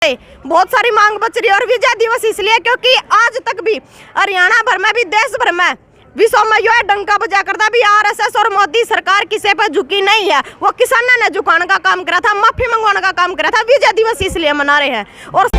करते। बहुत सारी मांग बच रही है। और विजय दिवस इसलिए क्योंकि आज तक भी हरियाणा भर में भी देश भर में विश्व में यो डंका बजा करता भी आरएसएस और मोदी सरकार किसी पर झुकी नहीं है। वो किसानों ने झुकाने का काम करा था, माफी मंगवाने का काम करा था। विजय दिवस इसलिए मना रहे हैं। और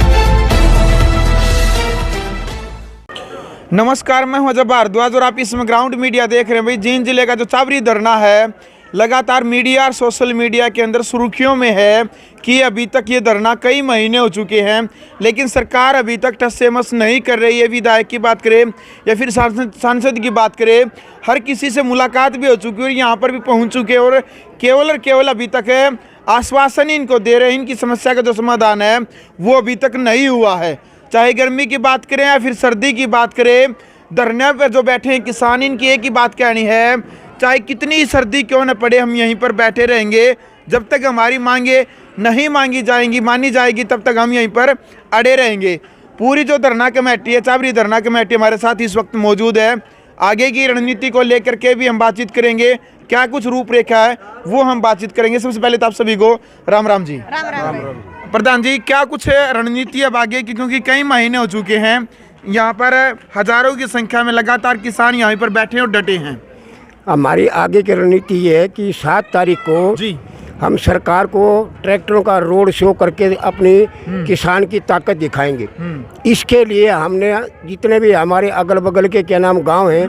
नमस्कार, मैं हूं अजय भारद्वाज और आप इसमें ग्राउंड मीडिया देख रहे हैं। भाई जींद जिले का जो चाबरी धरना है लगातार मीडिया और सोशल मीडिया के अंदर सुर्खियों में है कि अभी तक ये धरना कई महीने हो चुके हैं, लेकिन सरकार अभी तक टस से मस नहीं कर रही है। विधायक की बात करें या फिर सांसद की बात करें, हर किसी से मुलाकात भी हो चुकी है और यहाँ पर भी पहुँच चुके हैं और केवल अभी तक आश्वासन इनको दे रहे हैं। इनकी समस्या का जो समाधान है वो अभी तक नहीं हुआ है। चाहे गर्मी की बात करें या फिर सर्दी की बात करें, धरने पर जो बैठे हैं किसान, इनकी एक ही बात कहनी है, चाहे कितनी सर्दी क्यों न पड़े हम यहीं पर बैठे रहेंगे। जब तक हमारी मांगे नहीं मानी जाएगी तब तक हम यहीं पर अड़े रहेंगे। पूरी जो धरना कमेटी है, चाबरी धरना कमेटी हमारे साथ इस वक्त मौजूद है। आगे की रणनीति को लेकर के भी हम बातचीत करेंगे, क्या कुछ रूपरेखा है वो हम बातचीत करेंगे। सबसे पहले तो आप सभी को राम राम जी। राम। प्रधान जी, क्या कुछ रणनीति अब आगे की, क्योंकि कई महीने हो चुके हैं यहाँ पर हजारों की संख्या में लगातार किसान यहाँ पर बैठे और डटे हैं। हमारी आगे की रणनीति ये है कि 7 तारीख को जी हम सरकार को ट्रैक्टरों का रोड शो करके अपनी किसान की ताकत दिखाएंगे। इसके लिए हमने जितने भी हमारे अगल बगल के क्या नाम गांव हैं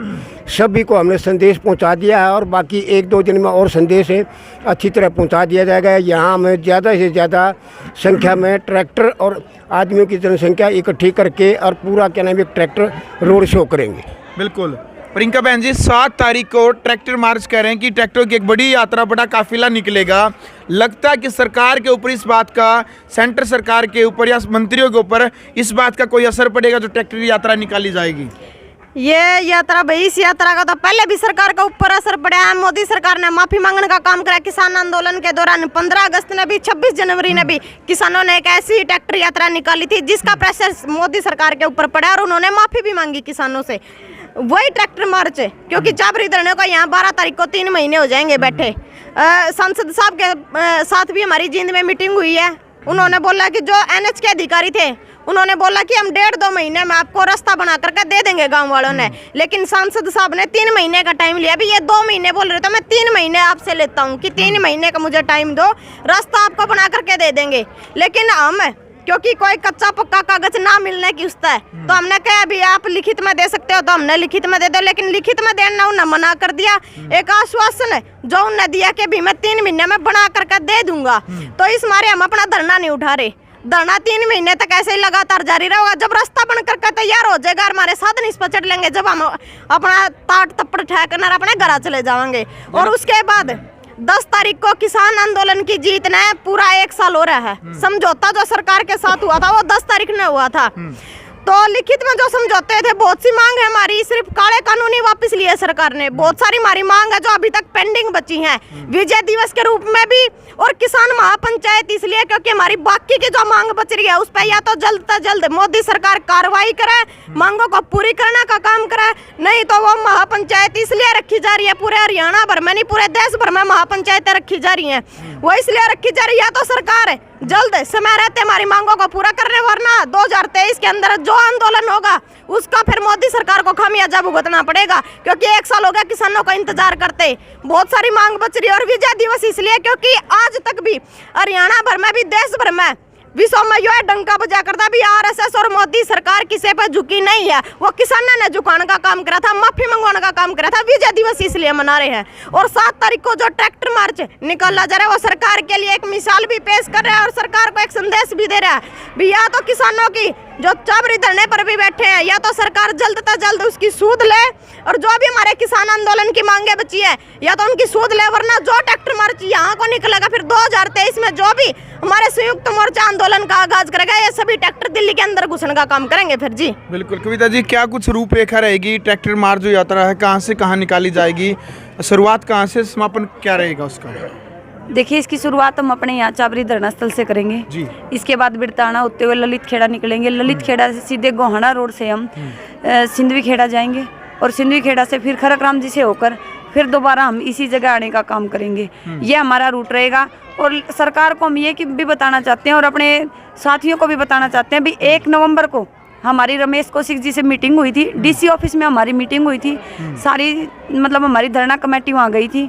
सभी को हमने संदेश पहुंचा दिया है और बाकी 1-2 दिन में और संदेश है अच्छी तरह पहुंचा दिया जाएगा। यहाँ हमें ज़्यादा से ज़्यादा संख्या में ट्रैक्टर और आदमियों की जनसंख्या इकट्ठी करके और पूरा क्या नाम एक ट्रैक्टर रोड शो करेंगे। बिल्कुल। प्रियंका बहन जी, 7 तारीख को ट्रैक्टर मार्च कह रहे हैं कि ट्रैक्टर की एक बड़ी यात्रा, बड़ा काफिला निकलेगा। लगता है कि सरकार के ऊपर इस बात का, सेंटर सरकार के ऊपर या मंत्रियों के ऊपर इस बात का कोई असर पड़ेगा जो ट्रैक्टर की यात्रा निकाली जाएगी? ये यात्रा भाई, इस यात्रा का तो पहले भी सरकार का ऊपर असर पड़ा है। मोदी सरकार ने माफी मांगने का काम करा किसान आंदोलन के दौरान। 15 अगस्त ने भी, 26 जनवरी ने भी किसानों ने एक ऐसी ट्रैक्टर यात्रा निकाली थी जिसका प्रेशर मोदी सरकार के ऊपर पड़ा और उन्होंने माफी भी मांगी किसानों से। वही ट्रैक्टर मार्च है, क्योंकि चाबरी धरने को यहाँ 12 तारीख को 3 महीने हो जाएंगे बैठे। सांसद साहब के साथ भी हमारी जींद में मीटिंग हुई है। उन्होंने बोला कि जो एनएच के अधिकारी थे उन्होंने बोला कि हम 1.5-2 महीने में आपको रास्ता बना करके दे देंगे गांव वालों ने, लेकिन सांसद साहब ने 3 महीने का टाइम लिया। अभी ये 2 महीने बोल रहे थे, मैं 3 महीने आपसे लेता हूँ कि 3 महीने का मुझे टाइम दो, रास्ता आपको बना करके दे देंगे। लेकिन हम क्योंकि कोई कच्चा पक्का कागज ना मिलने की उसता है तो हमने कहा अभी आप लिखित में दे सकते हो तो हमने लिखित में दे दो, लेकिन लिखित में देना उन्हें मना कर दिया। एक आश्वासन है जो उन्हें दिया कि भी मैं 3 महीने में बना करके दे दूंगा, तो इस मारे हम अपना धरना नहीं उठा रहे। धरना 3 महीने तक ऐसे ही लगातार जारी रहेगा। जब रास्ता बन करके तैयार हो जाएगा हमारे साधन इस पर चढ़ लेंगे, जब हम अपना ताट तप्पड़ ठहकर अपने घर चले जाएंगे। और उसके बाद 10 तारीख को किसान आंदोलन की जीत ने पूरा 1 साल हो रहा है। समझौता जो सरकार के साथ हुआ था वो 10 तारीख ने हुआ था। तो लिखित में जो समझौते थे, बहुत सी मांग है हमारी, सिर्फ काले कानूनी वापस लिए सरकार ने। बहुत सारी हमारी मांग है जो अभी तक पेंडिंग बची हैं, विजय दिवस के रूप में भी और किसान महापंचायत इसलिए क्योंकि हमारी बाकी की जो मांग बच रही है उस पर या तो जल्द से जल्द मोदी सरकार कार्रवाई करे, मांगों को पूरी करने का काम करे, नहीं तो वो महापंचायत इसलिए रखी जा रही है पूरे हरियाणा भर में नहीं पूरे देश भर में महापंचायतें रखी जा रही हैं, वो इसलिए रखी जा रही है। या तो सरकार जल्द समय रहते हमारी मांगों को पूरा करने, वरना 2023 के अंदर जो आंदोलन होगा उसका फिर मोदी सरकार को खामियाजा भुगतना पड़ेगा, क्योंकि 1 साल हो गया किसानों का इंतजार करते। बहुत सारी मांग बच रही है। और विजय दिवस इसलिए क्योंकि आज तक भी हरियाणा भर में भी देश भर में विश्व में यो डंका बजा करता भी आरएसएस और मोदी सरकार किसी पर झुकी नहीं है। वो किसानों ने झुकाने का काम करा था, माफी मंगवाने का काम करा था। विजय दिवस इसलिए मना रहे हैं। और 7 तारीख को जो ट्रैक्टर मार्च निकाला जा रहा है वो सरकार के लिए एक मिसाल भी पेश कर रहा है और सरकार को एक संदेश भी दे रहा है भी या तो किसानों की जो चाबरी धरने पर भी बैठे हैं या तो सरकार जल्द से जल्द उसकी सूद ले, और जो भी हमारे किसान आंदोलन की मांगे बची है या तो उनकी सूद ले, वरना जो ट्रैक्टर मार्च यहाँ को निकलेगा फिर 2023 में जो भी हमारे संयुक्त मोर्चा आंदोलन का आगाज करेगा ये सभी ट्रैक्टर दिल्ली के अंदर घुसने का काम करेंगे फिर जी। बिल्कुल। कविता जी, क्या कुछ रूपरेखा रहेगी? ट्रैक्टर मार्च जो यात्रा है कहाँ से कहाँ निकाली जाएगी, शुरुआत कहाँ से, समापन क्या रहेगा उसका? देखिए, इसकी शुरुआत हम अपने यहाँ चाबरी धरना स्थल से करेंगे जी। इसके बाद बिरताना होते हुए ललित खेड़ा निकलेंगे। ललित खेड़ा से सीधे गोहाना रोड से हम सिंधवी खेड़ा जाएंगे और सिंधवी खेड़ा से फिर खरकराम जी से होकर फिर दोबारा हम इसी जगह आने का काम करेंगे। ये हमारा रूट रहेगा। और सरकार को हम ये कि भी बताना चाहते हैं और अपने साथियों को भी बताना चाहते हैं भी 1 नवंबर को हमारी रमेश कौशिक जी से मीटिंग हुई थी, डीसी ऑफिस में हमारी मीटिंग हुई थी, सारी मतलब हमारी धरना कमेटी वहाँ गई थी,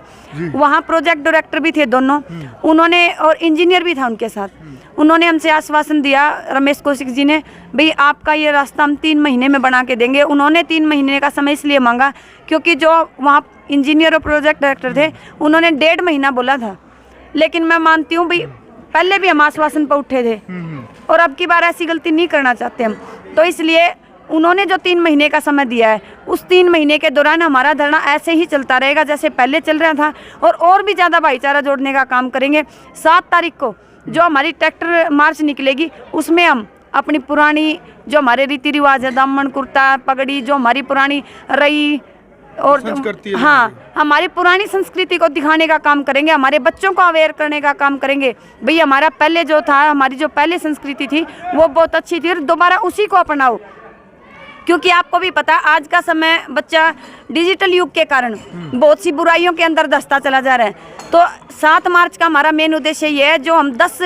वहाँ प्रोजेक्ट डायरेक्टर भी थे दोनों, उन्होंने और इंजीनियर भी था उनके साथ, उन्होंने हमसे आश्वासन दिया रमेश कौशिक जी ने, भाई आपका ये रास्ता हम 3 महीने में बना के देंगे। उन्होंने 3 महीने का समय इसलिए मांगा क्योंकि जो वहाँ इंजीनियर और प्रोजेक्ट डायरेक्टर थे उन्होंने 1.5 महीना बोला था, लेकिन मैं मानती हूँ भाई पहले भी हम आश्वासन पर उठे थे और अब की बार ऐसी गलती नहीं करना चाहते हम, तो इसलिए उन्होंने जो 3 महीने का समय दिया है उस 3 महीने के दौरान हमारा धरना ऐसे ही चलता रहेगा जैसे पहले चल रहा था और भी ज़्यादा भाईचारा जोड़ने का काम करेंगे। 7 तारीख को जो हमारी ट्रैक्टर मार्च निकलेगी उसमें हम अपनी पुरानी जो हमारे रीति रिवाज है, दामन कुर्ता पगड़ी जो हमारी पुरानी रही और हाँ हमारी पुरानी संस्कृति को दिखाने का काम करेंगे, हमारे बच्चों को अवेयर करने का काम करेंगे। भाई हमारा पहले जो था, हमारी जो पहले संस्कृति थी वो बहुत अच्छी थी और दोबारा उसी को अपनाओ, क्योंकि आपको भी पता आज का समय बच्चा डिजिटल युग के कारण बहुत सी बुराइयों के अंदर धंसता चला जा रहा है। तो 7 मार्च का हमारा मेन उद्देश्य ये है, जो हम 10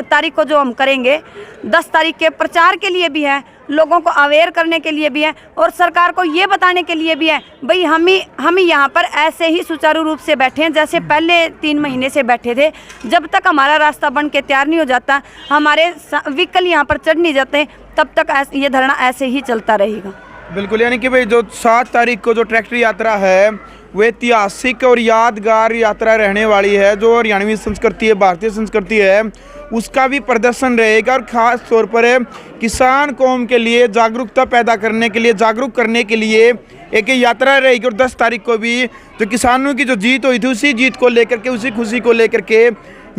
तारीख को जो हम करेंगे, 10 तारीख के प्रचार के लिए भी है, लोगों को अवेयर करने के लिए भी है और सरकार को ये बताने के लिए भी है भाई हम यहाँ पर ऐसे ही सुचारू रूप से बैठे हैं जैसे पहले 3 महीने से बैठे थे। जब तक हमारा रास्ता बन के तैयार नहीं हो जाता, हमारे व्हीकल यहाँ पर चढ़ नहीं जाते, तब तक ये धरना ऐसे ही चलता रहेगा। बिल्कुल, यानी कि भाई जो 7 तारीख को जो ट्रैक्टर यात्रा है वो ऐतिहासिक और यादगार यात्रा रहने वाली है। जो हरियाणवी संस्कृति है, भारतीय संस्कृति है, उसका भी प्रदर्शन रहेगा और ख़ास तौर पर किसान कौम के लिए जागरूकता पैदा करने के लिए, जागरूक करने के लिए एक यात्रा रहेगी। और 10 तारीख को भी जो किसानों की जो जीत हुई थी उसी जीत को लेकर के, उसी खुशी को लेकर के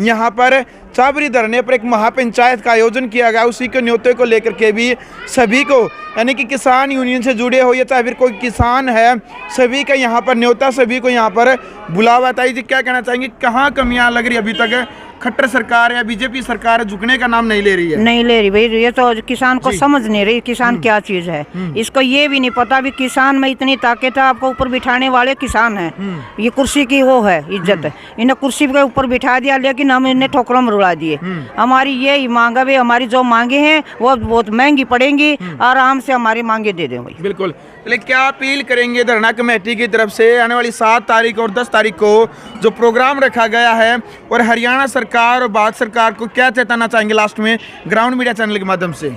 यहाँ पर चाबरी धरने पर एक महापंचायत का आयोजन किया गया। उसी के न्योते को लेकर के भी सभी को, यानी कि किसान यूनियन से जुड़े हो या चाहे फिर कोई किसान है, सभी का यहाँ पर न्योता, सभी को यहाँ पर बुलावा था। जी क्या कहना चाहेंगे, कहाँ कमियाँ लग रही अभी तक? खट्टर सरकार या बीजेपी सरकार झुकने का नाम नहीं ले रही है। नहीं ले रही भाई, ये तो किसान को समझ नहीं रही किसान क्या चीज है। इसको ये भी नहीं पता भी किसान में इतनी ताकत है, आपको ऊपर बिठाने वाले किसान हैं। ये कुर्सी की वो है इज्जत, इन्हें कुर्सी के ऊपर बिठा दिया, लेकिन हम इन्हें ठोकरों में रुला दिए। हमारी यही मांग है, हमारी जो मांगे हैं वो बहुत महंगी पड़ेंगी, आराम से हमारी मांगे दे दें भाई। बिल्कुल, लेकिन क्या अपील करेंगे धरना कमेटी की तरफ से आने वाली 7 तारीख और 10 तारीख को जो प्रोग्राम रखा गया है, और हरियाणा सरकार और भारत सरकार को क्या चेताना चाहेंगे लास्ट में ग्राउंड मीडिया चैनल के माध्यम से?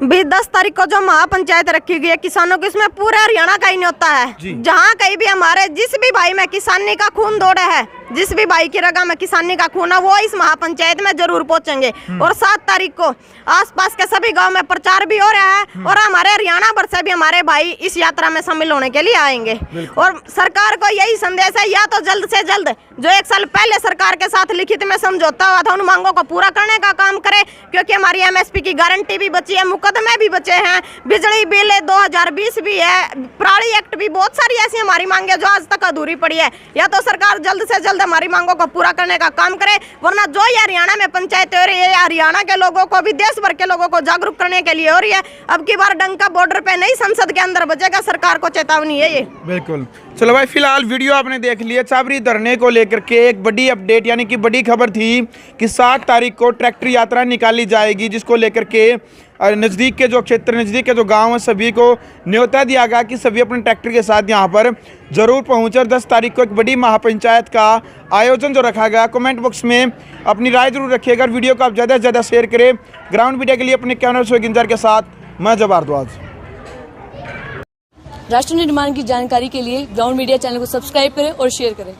भी 10 तारीख को जो महापंचायत रखी गई है किसानों की, उसमें पूरा हरियाणा का ही न्योता है। जहाँ कहीं भी हमारे जिस भी भाई में किसानी का खून दौड़ा है, जिस भी भाई की रगा में किसानी का खून है, वो इस महापंचायत में जरूर पहुंचेंगे। और 7 तारीख को आसपास के सभी गांव में प्रचार भी हो रहा है और हमारे हरियाणा भर से भी हमारे भाई इस यात्रा में शामिल होने के लिए आएंगे। और सरकार को यही संदेश है, या तो जल्द से जल्द जो 1 साल पहले सरकार के साथ लिखित में समझौता हुआ था उन मांगों को पूरा करने का काम करे, क्योंकि हमारी MSP की गारंटी भी बची है, मुकदमे भी बचे हैं, बिजली बिल 2020 भी है, पराली एक्ट भी, बहुत सारी ऐसी हमारी मांगे जो आज तक अधूरी पड़ी है। या तो सरकार जल्द से जल्द हमारी मांगों को पूरा करने का काम करे, वरना जो ये हरियाणा में पंचायत हो रही है, हरियाणा के लोगों को भी, देश भर के लोगों को जागरूक करने के लिए हो रही है। अब की बार डंका बॉर्डर पे नहीं, संसद के अंदर बजेगा। सरकार को चेतावनी है ये। बिल्कुल, चलो भाई, फिलहाल वीडियो आपने देख लिया। चाबरी धरने को लेकर के एक बड़ी अपडेट, यानी कि बड़ी खबर थी कि 7 तारीख को ट्रैक्टर यात्रा निकाली जाएगी, जिसको लेकर के नज़दीक के जो क्षेत्र, नज़दीक के जो गांव हैं, सभी को न्योता दिया गया कि सभी अपने ट्रैक्टर के साथ यहां पर ज़रूर पहुंचे। और 10 तारीख को एक बड़ी महापंचायत का आयोजन जो रखा गया। कमेंट बॉक्स में अपनी राय जरूर रखिएगा। वीडियो को आप ज़्यादा से ज़्यादा शेयर करें। ग्राउंड मीडिया के लिए अपने कैमरा शोगिंजर के साथ मैं जबरदस्त। राष्ट्र निर्माण की जानकारी के लिए ग्राउंड मीडिया चैनल को सब्सक्राइब करें और शेयर करें।